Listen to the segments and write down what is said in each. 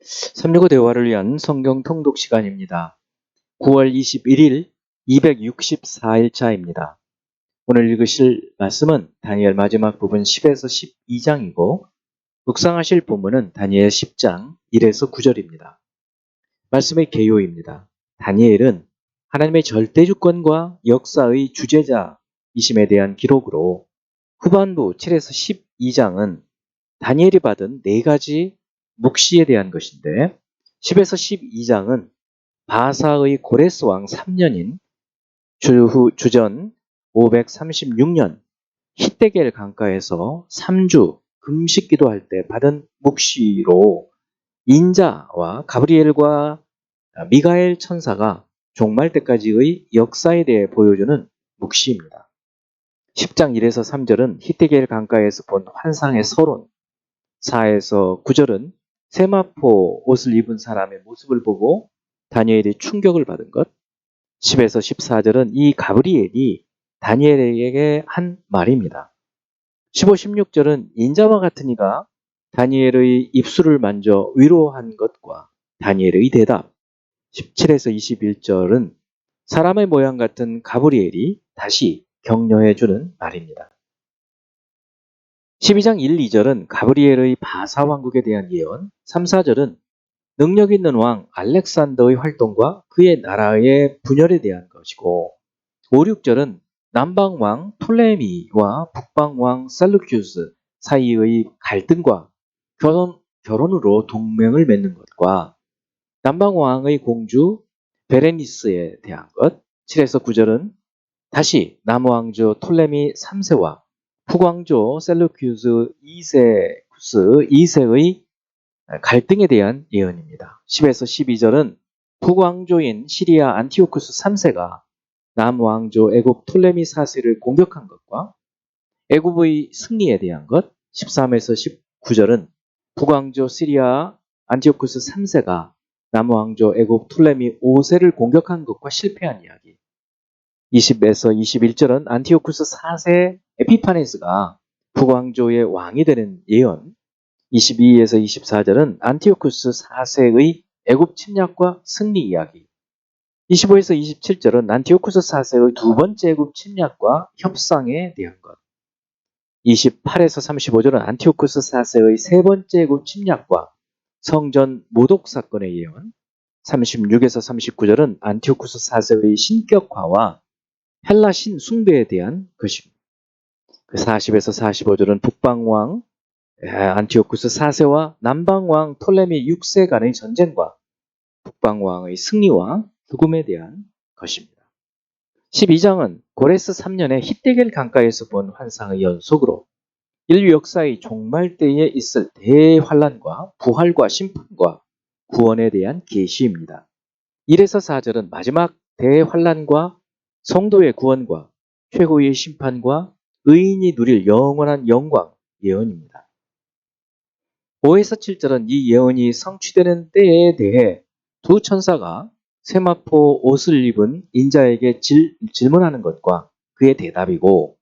365 대화를 위한 성경 통독 시간입니다. 9월 21일 264일차입니다. 오늘 읽으실 말씀은 다니엘 마지막 부분 10에서 12장이고 묵상하실 본문은 다니엘 10장 1에서 9절입니다. 말씀의 개요입니다. 다니엘은 하나님의 절대주권과 역사의 주제자이심에 대한 기록으로 후반부 7에서 12장은 다니엘이 받은 4가지 묵시에 대한 것인데 10에서 12장은 바사의 고레스 왕 3년인 주전 536년 히데겔 강가에서 3주 금식 기도할 때 받은 묵시로 인자와 가브리엘과 미가엘 천사가 종말 때까지의 역사에 대해 보여주는 묵시입니다. 10장 1에서 3절은 히데겔 강가에서 본 환상의 서론, 4에서 9절은 세마포 옷을 입은 사람의 모습을 보고 다니엘이 충격을 받은 것, 10에서 14절은 이 가브리엘이 다니엘에게 한 말입니다. 15, 16절은 인자와 같은 이가 다니엘의 입술을 만져 위로한 것과 다니엘의 대답, 17에서 21절은 사람의 모양 같은 가브리엘이 다시 격려해주는 말입니다. 12장 1, 2절은 가브리엘의 바사 왕국에 대한 예언, 3, 4절은 능력 있는 왕 알렉산더의 활동과 그의 나라의 분열에 대한 것이고 5, 6절은 남방 왕 톨레미와 북방 왕 셀루큐스 사이의 갈등과 결혼으로 동맹을 맺는 것과 남방 왕의 공주 베레니스에 대한 것, 7에서 9절은 다시 남왕조 톨레미 3세와 북왕조 셀루큐스 2세의 갈등에 대한 예언입니다. 10에서 12절은 북왕조인 시리아 안티오쿠스 3세가 남왕조 애굽 톨레미 4세를 공격한 것과 애굽의 승리에 대한 것, 13에서 19절은 북왕조 시리아 안티오쿠스 3세가 남왕조 애굽 톨레미 5세를 공격한 것과 실패한 이야기, 20에서 21절은 안티오쿠스 4세 에피파네스가 북왕조의 왕이 되는 예언, 22에서 24절은 안티오쿠스 4세의 애굽 침략과 승리 이야기, 25에서 27절은 안티오쿠스 4세의 두 번째 애굽 침략과 협상에 대한 것, 28에서 35절은 안티오쿠스 4세의 세 번째 애굽 침략과 성전 모독 사건의 예언, 36에서 39절은 안티오쿠스 4세의 신격화와 헬라 신 숭배에 대한 것입니다. 40에서 45절은 북방왕 안티오쿠스 4세와 남방왕 톨레미 6세 간의 전쟁과 북방왕의 승리와 죽음에 대한 것입니다. 12장은 고레스 3년에 히데겔 강가에서 본 환상의 연속으로 인류 역사의 종말 때에 있을 대환란과 부활과 심판과 구원에 대한 계시입니다. 1에서 4절은 마지막 대환란과 성도의 구원과 최고의 심판과 의인이 누릴 영원한 영광 예언입니다. 5에서 7절은 이 예언이 성취되는 때에 대해 두 천사가 세마포 옷을 입은 인자에게 질문하는 것과 그의 대답이고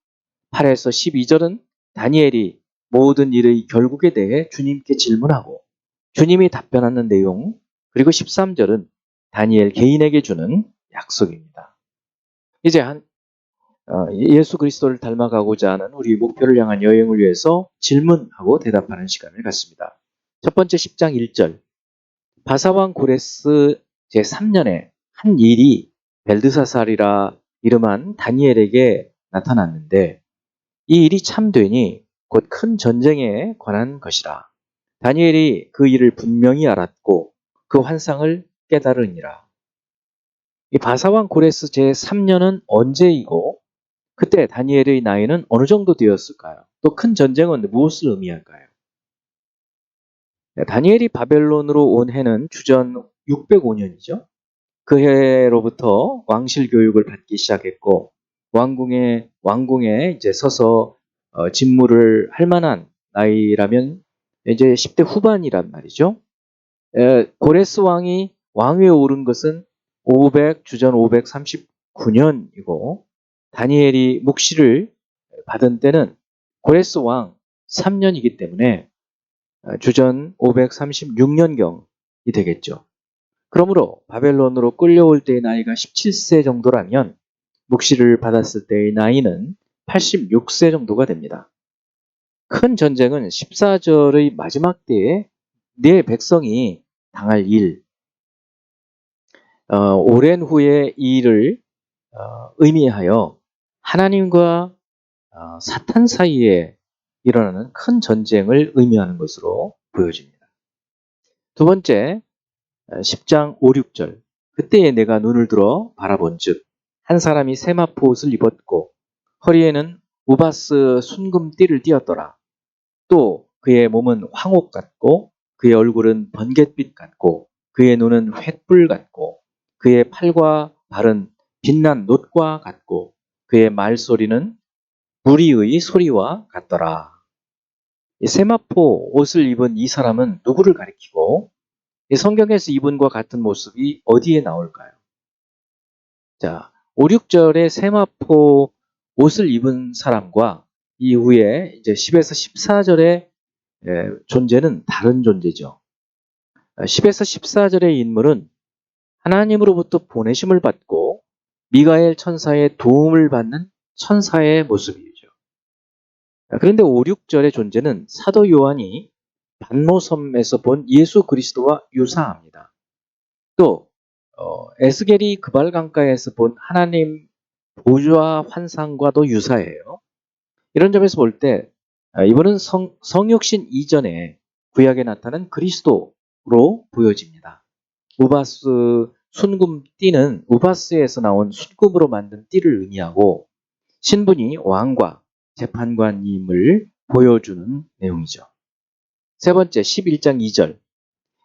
8에서 12절은 다니엘이 모든 일의 결국에 대해 주님께 질문하고 주님이 답변하는 내용, 그리고 13절은 다니엘 개인에게 주는 약속입니다. 이제 예수 그리스도를 닮아가고자 하는 우리 목표를 향한 여행을 위해서 질문하고 대답하는 시간을 갖습니다. 첫 번째 10장 1절, 바사왕 고레스 제3년에 한 일이 벨드사살이라 이름한 다니엘에게 나타났는데 이 일이 참되니 곧 큰 전쟁에 관한 것이라. 다니엘이 그 일을 분명히 알았고 그 환상을 깨달으니라. 이 바사왕 고레스 제3년은 언제이고 그때 다니엘의 나이는 어느 정도 되었을까요? 또 큰 전쟁은 무엇을 의미할까요? 다니엘이 바벨론으로 온 해는 주전 605년이죠. 그 해로부터 왕실 교육을 받기 시작했고 왕궁에 이제 서서 직무를 할 만한 나이라면 이제 10대 후반이란 말이죠. 고레스 왕이 왕위에 오른 것은 주전 539년이고 다니엘이 묵시를 받은 때는 고레스 왕 3년이기 때문에 주전 536년경 되겠죠. 그러므로 바벨론으로 끌려올 때의 나이가 17세 정도라면 묵시를 받았을 때의 나이는 86세 정도가 됩니다. 큰 전쟁은 14절의 마지막 때에 내 백성이 당할 일, 오랜 후에 이 일을 의미하여 하나님과 사탄 사이에 일어나는 큰 전쟁을 의미하는 것으로 보여집니다. 두 번째, 10장 5, 6절. 그때에 내가 눈을 들어 바라본즉 한 사람이 세마포 옷을 입었고 허리에는 우바스 순금띠를 띠었더라. 또 그의 몸은 황옥 같고 그의 얼굴은 번갯빛 같고 그의 눈은 횃불 같고 그의 팔과 발은 빛난 놋과 같고 그의 말소리는 무리의 소리와 같더라. 이 세마포 옷을 입은 이 사람은 누구를 가리키고 이 성경에서 이분과 같은 모습이 어디에 나올까요? 자, 5, 6절에 세마포 옷을 입은 사람과 이후에 이제 10에서 14절의 존재는 다른 존재죠. 10에서 14절의 인물은 하나님으로부터 보내심을 받고 미가엘 천사의 도움을 받는 천사의 모습이죠. 그런데 5, 6절의 존재는 사도 요한이 반모섬에서 본 예수 그리스도와 유사합니다. 또 에스겔이 그발강가에서 본 하나님 보좌 환상과도 유사해요. 이런 점에서 볼 때 이번은 성육신 이전에 구약에 나타난 그리스도로 보여집니다. 우바스 순금띠는 우바스에서 나온 순금으로 만든 띠를 의미하고 신분이 왕과 재판관임을 보여주는 내용이죠. 세 번째 11장 2절.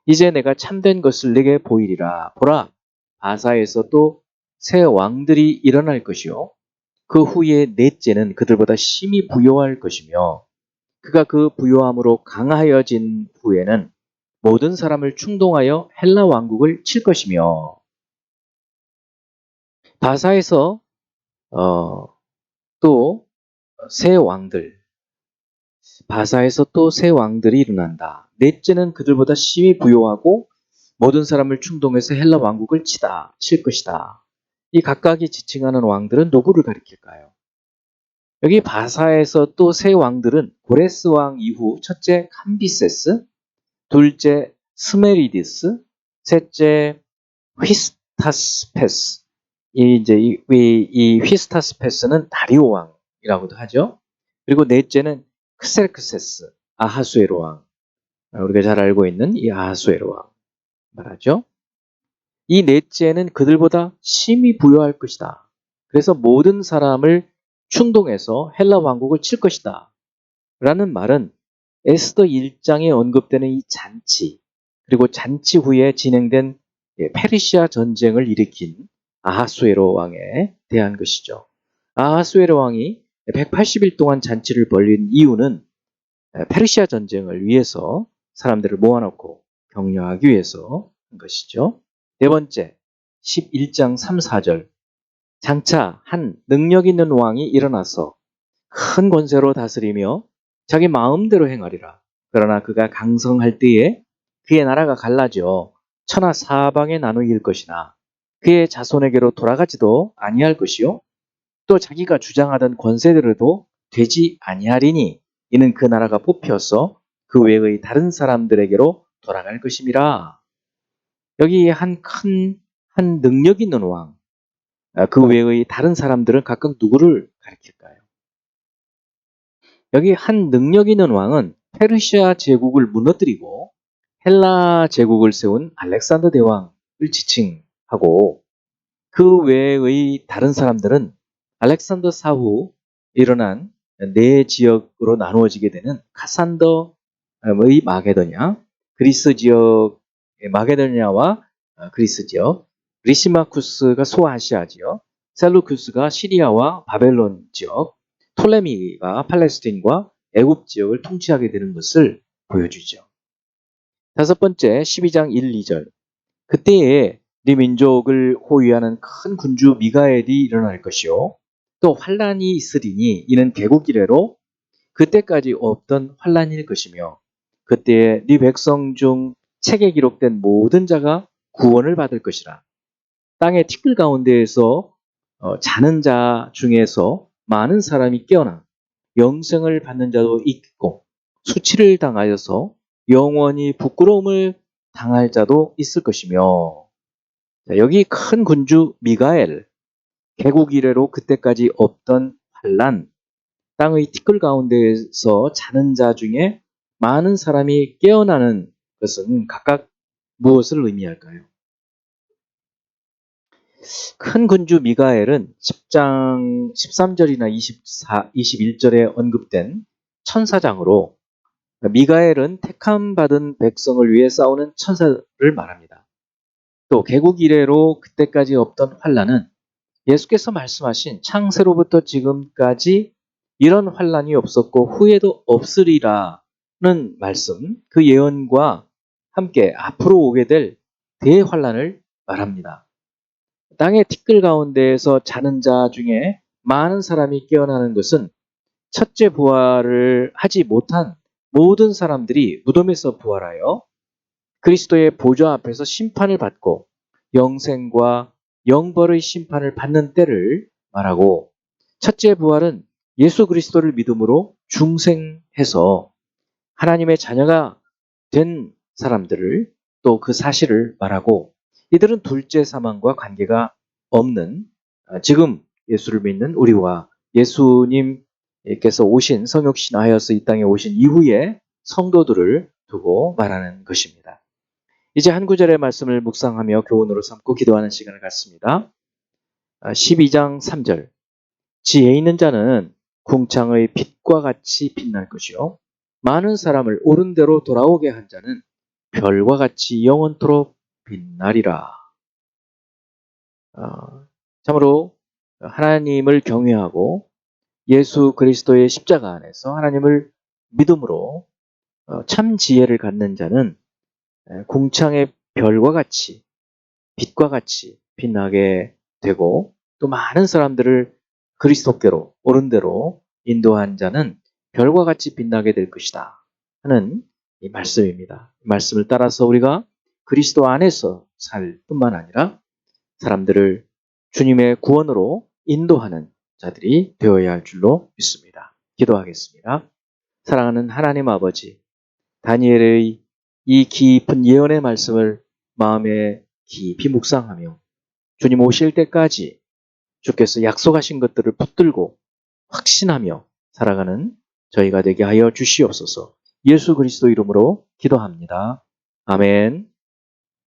이제 내가 참된 것을 내게 보이리라. 보라, 바사에서 또 새 왕들이 일어날 것이요. 그 후에 넷째는 그들보다 심히 부요할 것이며 그가 그 부요함으로 강하여진 후에는 모든 사람을 충동하여 헬라 왕국을 칠 것이며 바사에서 또 새 왕들 바사에서 또 새 왕들이 일어난다. 넷째는 그들보다 심히 부요하고 모든 사람을 충동해서 헬라 왕국을 칠 것이다. 이 각각이 지칭하는 왕들은 누구를 가리킬까요? 여기 바사에서 또 새 왕들은 고레스 왕 이후 첫째 캄비세스, 둘째 스메리디스, 셋째 휘스타스페스. 이 휘스타스페스는 다리오 왕이라고도 하죠. 그리고 넷째는 크셀크세스, 아하수에로 왕. 우리가 잘 알고 있는 이 아하수에로 왕 말하죠. 이 넷째는 그들보다 심히 부요할 것이다. 그래서 모든 사람을 충동해서 헬라 왕국을 칠 것이다. 라는 말은 에스더 1장에 언급되는 이 잔치, 그리고 잔치 후에 진행된 페르시아 전쟁을 일으킨 아하수에로 왕에 대한 것이죠. 아하수에로 왕이 180일 동안 잔치를 벌린 이유는 페르시아 전쟁을 위해서 사람들을 모아놓고 격려하기 위해서 한 것이죠. 네 번째, 11장 3, 4절. 장차 한 능력 있는 왕이 일어나서 큰 권세로 다스리며 자기 마음대로 행하리라. 그러나 그가 강성할 때에 그의 나라가 갈라져 천하 사방에 나누길 것이나 그의 자손에게로 돌아가지도 아니할 것이요. 또 자기가 주장하던 권세대로도 되지 아니하리니 이는 그 나라가 뽑혀서 그 외의 다른 사람들에게로 돌아갈 것임이라. 여기 한 능력 있는 왕, 그 외의 다른 사람들은 각각 누구를 가리킬까요? 여기 한 능력 있는 왕은 페르시아 제국을 무너뜨리고 헬라 제국을 세운 알렉산더 대왕을 지칭하고 그 외의 다른 사람들은 알렉산더 사후 일어난 네 지역으로 나누어지게 되는 카산더의 마게도냐, 그리스 지역 마게도냐와 그리스 지역, 리시마쿠스가 소아시아 지역, 셀루쿠스가 시리아와 바벨론 지역, 톨레미가 팔레스틴과 애굽 지역을 통치하게 되는 것을 보여주죠. 다섯 번째 12장 1, 2절. 그때에 네 민족을 호위하는 큰 군주 미가엘이 일어날 것이요. 또 환란이 있으리니 이는 개국 이래로 그때까지 없던 환란일 것이며 그때에 네 백성 중 책에 기록된 모든 자가 구원을 받을 것이라. 땅의 티끌 가운데에서 자는 자 중에서 많은 사람이 깨어나 영생을 받는 자도 있고 수치를 당하여서 영원히 부끄러움을 당할 자도 있을 것이며. 자, 여기 큰 군주 미가엘, 개국 이래로 그때까지 없던 환란, 땅의 티끌 가운데에서 자는 자 중에 많은 사람이 깨어나는 것은 각각 무엇을 의미할까요? 큰 군주 미가엘은 10장 13절이나 21절에 언급된 천사장으로, 미가엘은 택함 받은 백성을 위해 싸우는 천사를 말합니다. 또 개국 이래로 그때까지 없던 환란은 예수께서 말씀하신 창세로부터 지금까지 이런 환란이 없었고 후에도 없으리라는 말씀, 그 예언과 함께 앞으로 오게 될 대환란을 말합니다. 땅의 티끌 가운데에서 자는 자 중에 많은 사람이 깨어나는 것은 첫째 부활을 하지 못한 모든 사람들이 무덤에서 부활하여 그리스도의 보좌 앞에서 심판을 받고 영생과 영벌의 심판을 받는 때를 말하고, 첫째 부활은 예수 그리스도를 믿음으로 중생해서 하나님의 자녀가 된 사람들을, 또 그 사실을 말하고, 이들은 둘째 사망과 관계가 없는 지금 예수를 믿는 우리와 예수님께서 오신, 성육신하여서 이 땅에 오신 이후의 성도들을 두고 말하는 것입니다. 이제 한 구절의 말씀을 묵상하며 교훈으로 삼고 기도하는 시간을 갖습니다. 12장 3절. 지혜 있는 자는 궁창의 빛과 같이 빛날 것이요 많은 사람을 옳은 대로 돌아오게 한 자는 별과 같이 영원토록 빛나리라. 참으로 하나님을 경외하고 예수 그리스도의 십자가 안에서 하나님을 믿음으로 참 지혜를 갖는 자는 궁창의 별과 같이, 빛과 같이 빛나게 되고, 또 많은 사람들을 그리스도께로, 옳은 대로 인도한 자는 별과 같이 빛나게 될 것이다 하는 이 말씀입니다. 이 말씀을 따라서 우리가 그리스도 안에서 살 뿐만 아니라 사람들을 주님의 구원으로 인도하는 자들이 되어야 할 줄로 믿습니다. 기도하겠습니다. 사랑하는 하나님 아버지, 다니엘의 이 깊은 예언의 말씀을 마음에 깊이 묵상하며 주님 오실 때까지 주께서 약속하신 것들을 붙들고 확신하며 살아가는 저희가 되게 하여 주시옵소서. 예수 그리스도 이름으로 기도합니다. 아멘.